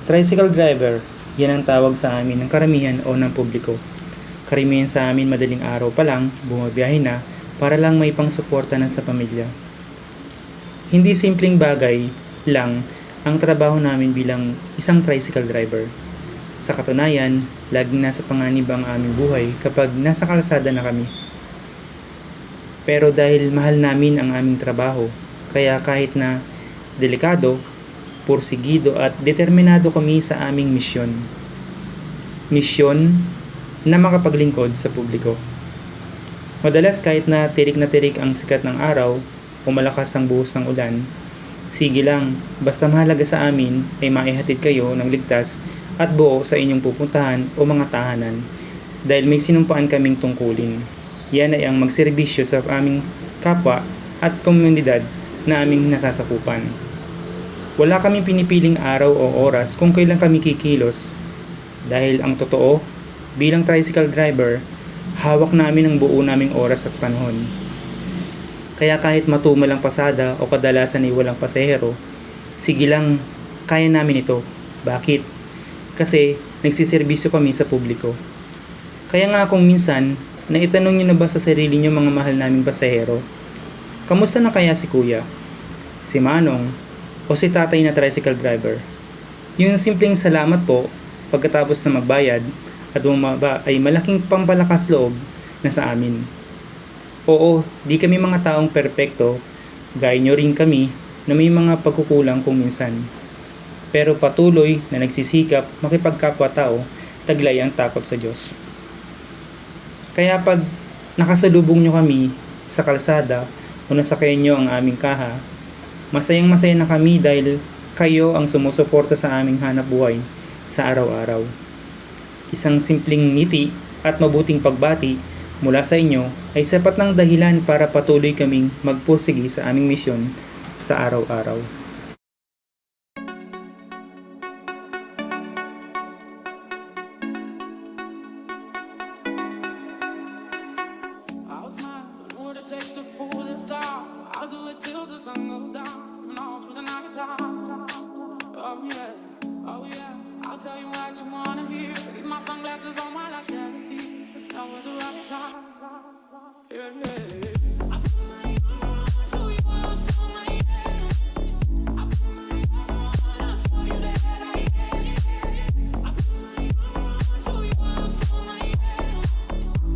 Tricycle driver, yan ang tawag sa amin ng karamihan o ng publiko. Karamihan sa amin madaling araw pa lang, bumabiyahe na para lang may pangsuporta na sa pamilya. Hindi simpleng bagay lang ang trabaho namin bilang isang tricycle driver. Sa katunayan, laging nasa panganib ang aming buhay kapag nasa kalsada na kami. Pero dahil mahal namin ang aming trabaho, kaya kahit na delikado, pursigido at determinado kami sa aming misyon. Misyon na makapaglingkod sa publiko. Madalas kahit na tirik ang sikat ng araw o malakas ang buhos ng ulan, sige lang, basta mahalaga sa amin ay maihatid kayo ng ligtas at buo sa inyong pupuntahan o mga tahanan dahil may sinumpaan kaming tungkulin. Yan ay ang magserbisyo sa aming kapwa at komunidad na aming nasasakupan. Wala kaming pinipiling araw o oras kung kailan kami kikilos dahil ang totoo, bilang tricycle driver, hawak namin ang buo naming oras at panahon. Kaya kahit matumal ang pasada o kadalasan ay walang pasahero, sige lang, kaya namin ito. Bakit? Kasi nagsiservisyo kami sa publiko. Kaya nga kung minsan, naitanong nyo na ba sa sarili nyo mga mahal naming pasahero? Kamusta na kaya si kuya? Si Manong? O si tatay na tricycle driver? Yung simpleng salamat po pagkatapos na magbayad at bumaba ay malaking pampalakas loob na sa amin. Oo, di kami mga taong perpekto, gaya nyo rin kami na may mga pagkukulang kung minsan. Pero patuloy na nagsisikap makipagkapwa-tao, taglay ang takot sa Diyos. Kaya pag nakasalubong nyo kami sa kalsada o nasakayan nyo ang aming kaha, masayang-masaya na kami dahil kayo ang sumusuporta sa aming hanap buhay sa araw-araw. Isang simpleng ngiti at mabuting pagbati mula sa inyo ay sapat ng dahilan para patuloy kaming magpursige sa aming misyon sa araw-araw. I'll do it till the sun goes down and all through the night time. Oh yeah, oh yeah. I'll tell you what you wanna hear. Leave my sunglasses on while I shed a tear. It's now the right time. Yeah, yeah. I put my armor on so you wanna show my head. I put my armor on, I'll show you that I am. I put my armor on so you wanna show my head.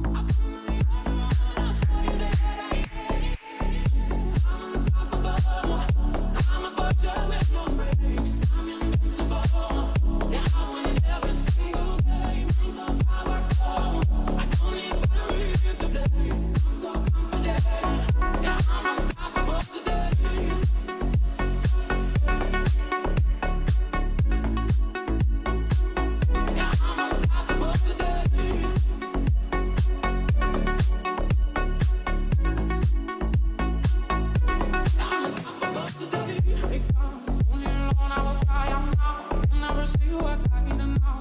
I put my armor on, I'll show you that I am. I'm a butcher with no brakes. I'm invincible. Yeah, I win every single day. I'm so powerful. I don't need batteries to play. I'm so confident. Yeah, I'm unstoppable today. Yeah, I'm unstoppable today. See what's happening now.